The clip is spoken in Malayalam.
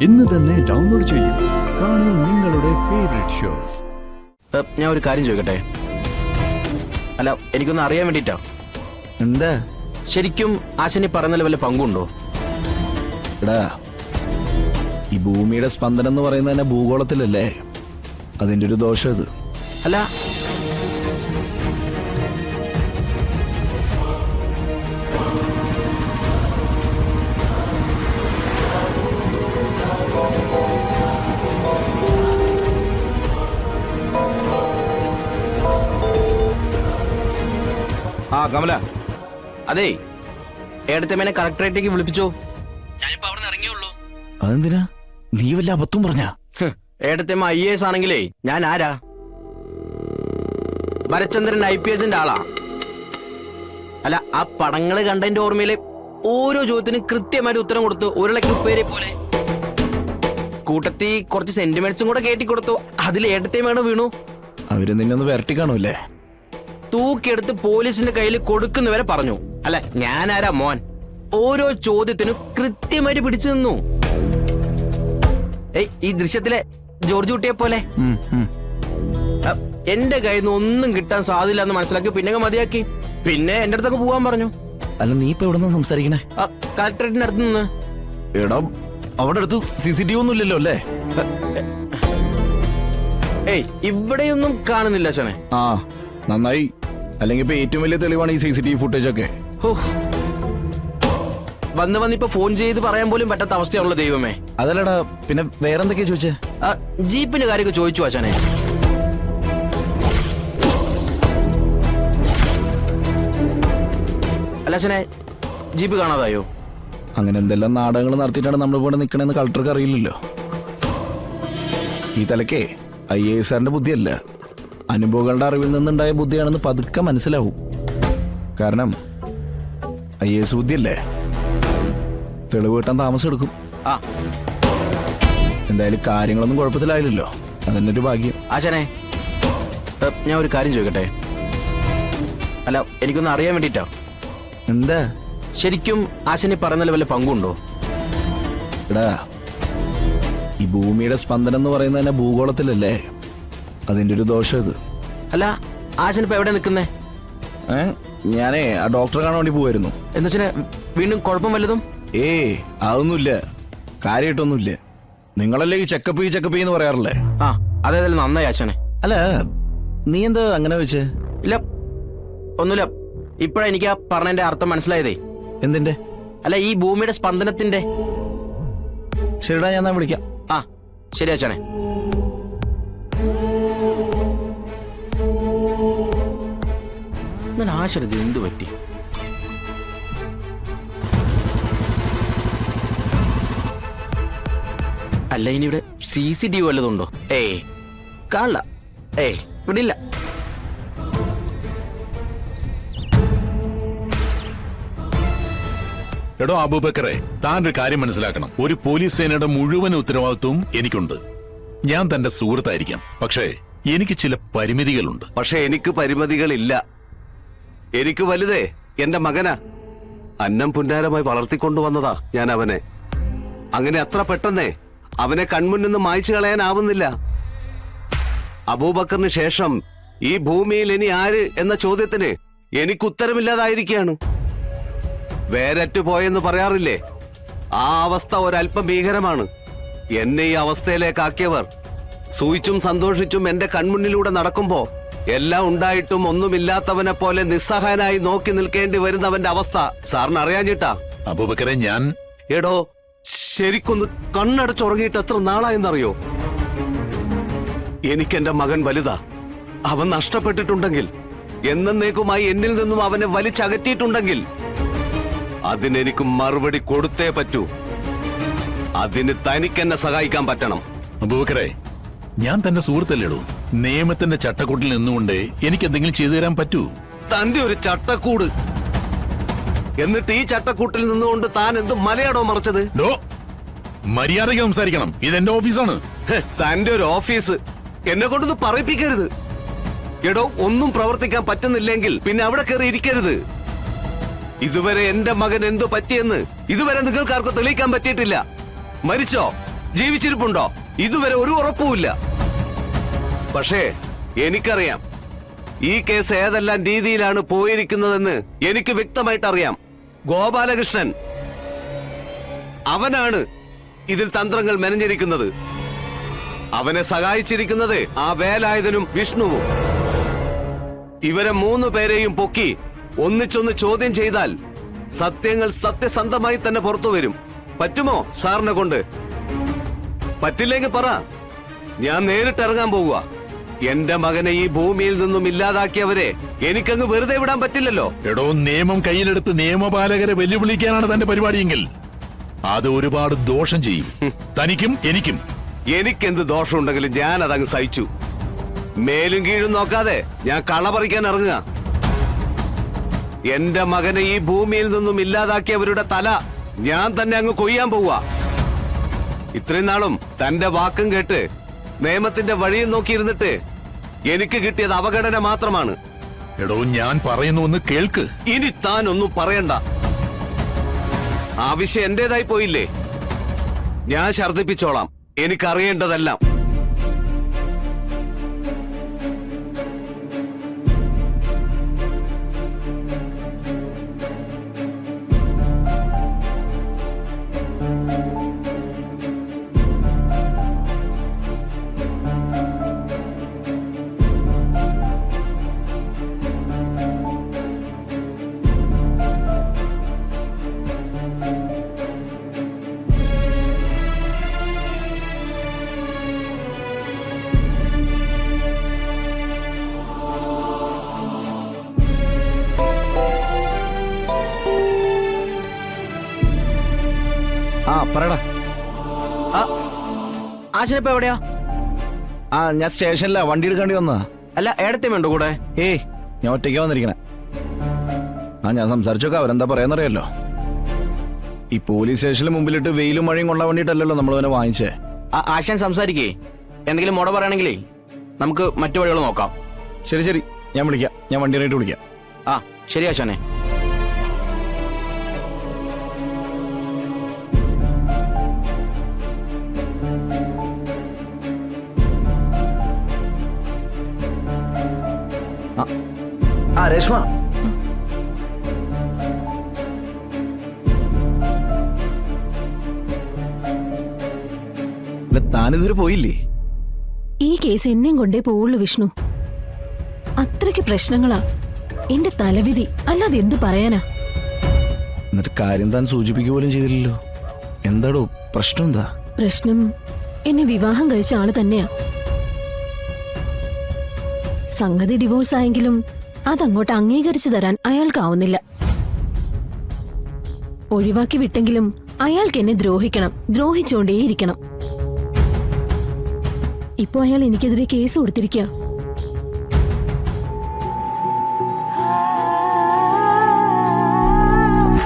ഇന്ന് തന്നെ ഡൗൺലോഡ് ചെയ്യൂ. കാണൂ നിങ്ങളുടെ ഫേവറേറ്റ് ഷോസ്. ഞാൻ ഒരു കാര്യം ചോദിക്കട്ടെ? അല്ല, എനിക്കൊന്ന് അറിയാൻ വേണ്ടിട്ടാ. എന്താ? ശരിക്കും ആശാനി പറയുന്നതിൽ വല്ല പങ്കുണ്ടോ? എടാ, ഈ ഭൂമിയുടെ സ്പന്ദനം എന്ന് പറയുന്നത് തന്നെ ഭൂഗോളത്തിലല്ലേ? അതിന്റെ ഒരു ദോഷം ഇത്. അല്ല, കമല, അതെ, ഏടത്തമ്മേനെ കളക്ടറേറ്റേക്ക് വിളിപ്പിച്ചോ. ഞാനിപ്പോ അവിടെ നിന്ന് ഇറങ്ങിയുള്ളൂ. അതെന്തിനാ? നീ വല്ല അബദ്ധം പറഞ്ഞ? ഏടത്തമ്മ IAS ആണെങ്കിലേ ഞാൻ ആരാ? ഭരചന്ദ്രൻ IPSന്റെ ആളാ. അല്ല, ആ പടങ്ങള് കണ്ടതിന്റെ ഓർമ്മയില് ഓരോ ചോദ്യത്തിനും കൃത്യമായിട്ട് ഉത്തരം കൊടുത്തു. ഉരുളക്കുപ്പേരെ പോലെ കൂട്ടത്തി കുറച്ച് സെന്റിമെന്റ്സും കൂടെ കേട്ടി കൊടുത്തു. അതിൽ ഏടത്തേമാണ് വീണു. അവര് നിന്നൊന്ന് വരട്ടി കാണൂല്ലേ? തൂക്കിയെടുത്ത് പോലീസിന്റെ കയ്യിൽ കൊടുക്കുന്നവരെ പറഞ്ഞു. അല്ല, ഞാനാരാ മോൻ? ഓരോ ചോദ്യത്തിനും കൃത്യമായിട്ട് പിടിച്ചു നിന്നു. ഈ ദൃശ്യത്തിലെ ജോർജ് കുട്ടിയെ പോലെ. എന്റെ കയ്യിൽ നിന്ന് ഒന്നും കിട്ടാൻ സാധ്യത എന്ന് മനസ്സിലാക്കി പിന്നെ മതിയാക്കി. പിന്നെ എന്റെ അടുത്തൊക്കെ പോവാൻ പറഞ്ഞു. അല്ല, നീ ഇപ്പൊ എവിടെ നിന്ന് സംസാരിക്കണേ? കളക്ടറേറ്റിന്റെ അടുത്ത് നിന്ന്. എടാ, അവിടെ അടുത്ത് CCTV ഒന്നും ഇല്ലല്ലോ അല്ലേ? ഇവിടെയൊന്നും കാണുന്നില്ല അച്ഛനെ. ആ, നന്നായി. അല്ലെങ്കിൽ ഇപ്പൊ ഏറ്റവും വലിയ തെളിവാണ് ഈ CCTV ഫുട്ടേജ് ഒക്കെ. വന്നിപ്പോ ഫോൺ ചെയ്ത് പറയാൻ പോലും പറ്റാത്ത അവസ്ഥയാണല്ലോ ദൈവമേ. അതല്ലടാ, പിന്നെ വേറെന്തൊക്കെയാ ചോദിച്ചേ? ജീപ്പിന്റെ കാര്യമൊക്കെ ചോദിച്ചു അച്ഛനെ. അല്ല അച്ഛനെ, ജീപ്പ് കാണാതായോ? അങ്ങനെ എന്തെല്ലാം നാടകങ്ങൾ നടത്തിയിട്ടാണ് നമ്മൾ ഇവിടെ നിൽക്കണെന്ന് കളക്ടർക്ക് അറിയില്ലല്ലോ. ഈ തലക്കേ IAS സാറിന്റെ ബുദ്ധിയല്ല, അനുഭവങ്ങളുടെ അറിവിൽ നിന്നുണ്ടായ ബുദ്ധിയാണെന്ന് പതുക്കെ മനസ്സിലാവും. കാരണം IAS ബുദ്ധിയല്ലേ, തെളിവ് കിട്ടാൻ താമസം എടുക്കും. എന്തായാലും കാര്യങ്ങളൊന്നും കുഴപ്പത്തിലായില്ലല്ലോ, അതന്നെ ഒരു ഭാഗ്യം. ആശാനെ, ഞാൻ ഒരു കാര്യം ചോദിക്കട്ടെ? അല്ല, എനിക്കൊന്ന് അറിയാൻ വേണ്ടിട്ടാ. എന്താ? ശരിക്കും ആശാനി പറയുന്നതിൽ വല്ല പങ്കുണ്ടോ? എടാ, ഈ ഭൂമിയുടെ സ്പന്ദനം എന്ന് പറയുന്നത് തന്നെ ഭൂഗോളത്തിലല്ലേ? അതിന്റെ ഒരു ദോഷം ഇത്. അല്ല, ആശാനിപ്പോ എവിടെ നിൽക്കുന്നേ? ഞാനേ ആ ഡോക്ടറെ കാണാൻ വേണ്ടി പോവായിരുന്നു. എന്നുവെച്ചാ വീണ്ടും കുഴപ്പം വല്ലതും? അതൊന്നുമില്ല, കാര്യമായിട്ടൊന്നുമില്ല. നിങ്ങളല്ലേ ഈ ചെക്കപ്പ് എന്ന് പറയാറില്ലേ? അതേതായാലും നന്നായി ആശാനെ. അല്ല, നീ എന്താ അങ്ങനെ വെച്ചേ? ഇല്ല, ഒന്നുമില്ല. ഇപ്പഴാ എനിക്ക് ആ പറഞ്ഞതിന്റെ അർത്ഥം മനസ്സിലായതേ. എന്തിന്റെ? അല്ല, ഈ ഭൂമിയുടെ സ്പന്ദനത്തിന്റെ. ശരിടാ, ഞാൻ വിളിക്കാം. ശരി ആശാനെ. ഞാൻ ആശരത് എന്തു പറ്റി? അല്ല, ഇനി ഇവിടെ CCTV വല്ലതുണ്ടോ? കാണില്ല. ഇവിടെ ഇല്ല. എടോ അബൂബക്കറെ, താൻ ഒരു കാര്യം മനസ്സിലാക്കണം. ഒരു പോലീസ് സേനയുടെ മുഴുവൻ ഉത്തരവാദിത്വവും എനിക്കുണ്ട്. ഞാൻ തന്റെ സുഹൃത്തായിരിക്കാം, പക്ഷേ എനിക്ക് ചില പരിമിതികളുണ്ട്. പക്ഷെ എനിക്ക് പരിമിതികളില്ല. എനിക്ക് വലുതേ എന്റെ മകനാ. അന്നം പുന്നാരമായി വളർത്തിക്കൊണ്ടുവന്നതാ ഞാൻ അവനെ. അങ്ങനെ അത്ര പെട്ടെന്നേ അവനെ കൺമുന്നിൽ നിന്ന് മായ്ച്ചു കളയാനാവുന്നില്ല. അബൂബക്കറിന് ശേഷം ഈ ഭൂമിയിൽ ഇനി ആര് എന്ന ചോദ്യത്തിന് എനിക്ക് ഉത്തരമില്ലാതായിരിക്കുകയാണ്. വേരറ്റു പോയെന്ന് പറയാറില്ലേ, ആ അവസ്ഥ ഒരല്പം ഭീകരമാണ്. എന്നെ ഈ അവസ്ഥയിലേക്കാക്കിയവർ സൂയിച്ചും സന്തോഷിച്ചും എന്റെ കൺമുന്നിലൂടെ നടക്കുമ്പോ എല്ലാം ഉണ്ടായിട്ടും ഒന്നുമില്ലാത്തവനെ പോലെ നിസ്സഹായനായി നോക്കി നിൽക്കേണ്ടി വരുന്നവന്റെ അവസ്ഥ സാറിന് അറിയാഞ്ഞിട്ടാ. അബൂബക്കറെ, ഞാൻ എടോ, ശരിക്കൊന്ന് കണ്ണടച്ചുറങ്ങിയിട്ട് എത്ര നാളായെന്നറിയോ? എനിക്കെന്റെ മകൻ വലുതാ. അവൻ നഷ്ടപ്പെട്ടിട്ടുണ്ടെങ്കിൽ, എന്നേക്കുമായി എന്നിൽ നിന്നും അവനെ വലിച്ചകറ്റിയിട്ടുണ്ടെങ്കിൽ അതിനെനിക്ക് മറുപടി കൊടുത്തേ പറ്റൂ. അതിന് തനിക്കെന്നെ സഹായിക്കാൻ പറ്റണം. അബൂബക്കറെ, ഞാൻ തന്റെ സുഹൃത്തല്ലേടൂ. നിയമത്തിന്റെ ചട്ടക്കൂട്ടിൽ നിന്നുകൊണ്ട് എനിക്ക് എന്തെങ്കിലും ചെയ്തു തരാൻ പറ്റൂ? തന്റെ ഒരു ചട്ടക്കൂട്. എന്നിട്ട് ഈ ചട്ടക്കൂട്ടിൽ നിന്നുകൊണ്ട് താൻ എന്ത് മലയാടോ മറിച്ചത്? മര്യാദയ്ക്ക് സംസാരിക്കണം, ഇതെന്റെ ഓഫീസാണ്. തന്റെ ഒരു ഓഫീസ് എന്നെ കൊണ്ടൊന്ന് പറയിപ്പിക്കരുത്. എടോ, ഒന്നും പ്രവർത്തിക്കാൻ പറ്റുന്നില്ലെങ്കിൽ പിന്നെ അവിടെ കയറി ഇരിക്കരുത്. ഇതുവരെ എന്റെ മകൻ എന്തു പറ്റിയെന്ന് ഇതുവരെ നിങ്ങൾക്കാർക്കും തെളിയിക്കാൻ പറ്റിയിട്ടില്ല. മരിച്ചോ? ജീവിച്ചിരിപ്പുണ്ടോ? ഇതുവരെ ഒരു ഉറപ്പുമില്ല. പക്ഷേ എനിക്കറിയാം ഈ കേസ് ഏതെല്ലാം രീതിയിലാണ് പോയിരിക്കുന്നതെന്ന് എനിക്ക് വ്യക്തമായിട്ട് അറിയാം. ഗോപാലകൃഷ്ണൻ അവനാണ് ഇതിൽ തന്ത്രങ്ങൾ മെനഞ്ഞിരിക്കുന്നത്. അവനെ സഹായിച്ചിരിക്കുന്നത് ആ വേലായുധനും വിഷ്ണുവും. ഇവരെ 3 പേരെയും പൊക്കി ഒന്നിച്ചൊന്ന് ചോദ്യം ചെയ്താൽ സത്യങ്ങൾ സത്യസന്ധമായി തന്നെ പുറത്തു വരും. പറ്റുമോ സാറിനെ കൊണ്ട്? പറ്റില്ലെങ്കിൽ പറ, ഞാൻ നേരിട്ട് ഇറങ്ങാൻ പോവുക. എന്റെ മകനെ ഈ ഭൂമിയിൽ നിന്നും ഇല്ലാതാക്കിയവരെ എനിക്കങ്ങ് വെറുതെ വിടാൻ പറ്റില്ലല്ലോ. എടോ, നിയമം കയ്യിലെടുത്ത് നിയമപാലകരെ വെല്ലുവിളിക്കാനാണ് തന്റെ പരിപാടിയെങ്കിൽ അത് ഒരുപാട് ദോഷം ചെയ്യും, തനിക്കും എനിക്കും. എനിക്കെന്ത് ദോഷമുണ്ടെങ്കിലും ഞാൻ അതങ്ങ് സഹിച്ചു. മേലും കീഴും നോക്കാതെ ഞാൻ കള പറിക്കാൻ ഇറങ്ങുക. എന്റെ മകനെ ഈ ഭൂമിയിൽ നിന്നും ഇല്ലാതാക്കിയവരുടെ തല ഞാൻ തന്നെ അങ്ങ് കൊയ്യാൻ പോവുക. ഇത്രയും നാളും തന്റെ വാക്കും കേട്ട് നിയമത്തിന്റെ വഴിയും നോക്കിയിരുന്നിട്ട് എനിക്ക് കിട്ടിയത് അവഗണന മാത്രമാണ്. എടോ, ഞാൻ പറയുന്നു ഒന്ന് കേൾക്ക്. ഇനി താൻ ഒന്നും പറയണ്ട. ആവശ്യം എന്റേതായി പോയില്ലേ? ഞാൻ ഛർദിപ്പിച്ചോളാം എനിക്കറിയേണ്ടതെല്ലാം. ആ പറയടാ. ആശാനിപ്പോ എവിടെയാ? ആ ഞാൻ സ്റ്റേഷനിലാ, വണ്ടി എടുക്കേണ്ടി വന്നതാ. അല്ല, ഏടത്തെ വേണ്ടോ കൂടെ? ഏയ്, ഞാൻ ഒറ്റയ്ക്കാ വന്നിരിക്കണേ. ഞാൻ സംസാരിച്ചൊക്കെ അവരെന്താ പറയാന്നറിയല്ലോ. ഈ പോലീസ് സ്റ്റേഷന് മുമ്പിലിട്ട് വെയിലും മഴയും കൊള്ളാൻ വേണ്ടിയിട്ടല്ലല്ലോ നമ്മൾ അവനെ വാങ്ങിച്ചേ. ആശാൻ സംസാരിക്കേ. എന്തെങ്കിലും മുട പറയണെങ്കിലേ നമുക്ക് മറ്റു വഴികൾ നോക്കാം. ശരി ശരി, ഞാൻ വിളിക്കാം. ഞാൻ വണ്ടി ഇറങ്ങിയിട്ട് വിളിക്കാം. ആ ശരി ആശാനെ. ആ രേഷ്മ, താനിതുവരെ പോയില്ലേ? ഈ കേസ് എന്നെയും കൊണ്ടേ പോവുള്ളൂ വിഷ്ണു. അത്രയ്ക്ക് പ്രശ്നങ്ങളാ. എന്റെ തലവിധി, അല്ലാതെ എന്തു പറയാനാ? എന്നിട്ട് കാര്യം താൻ സൂചിപ്പിക്കുക പോലും ചെയ്തില്ലല്ലോ. എന്താടോ പ്രശ്നം? എന്താ പ്രശ്നം? എന്നെ വിവാഹം കഴിച്ച ആള് തന്നെയാ. സംഗതി ഡിവോഴ്സ് ആയെങ്കിലും അതങ്ങോട്ട് അംഗീകരിച്ചു തരാൻ അയാൾക്കാവുന്നില്ല. ഒഴിവാക്കി വിട്ടെങ്കിലും അയാൾക്ക് എന്നെ ദ്രോഹിക്കണം, ദ്രോഹിച്ചുകൊണ്ടേയിരിക്കണം. ഇപ്പൊ അയാൾ എനിക്കെതിരെ കേസ് കൊടുത്തിരിക്കുക.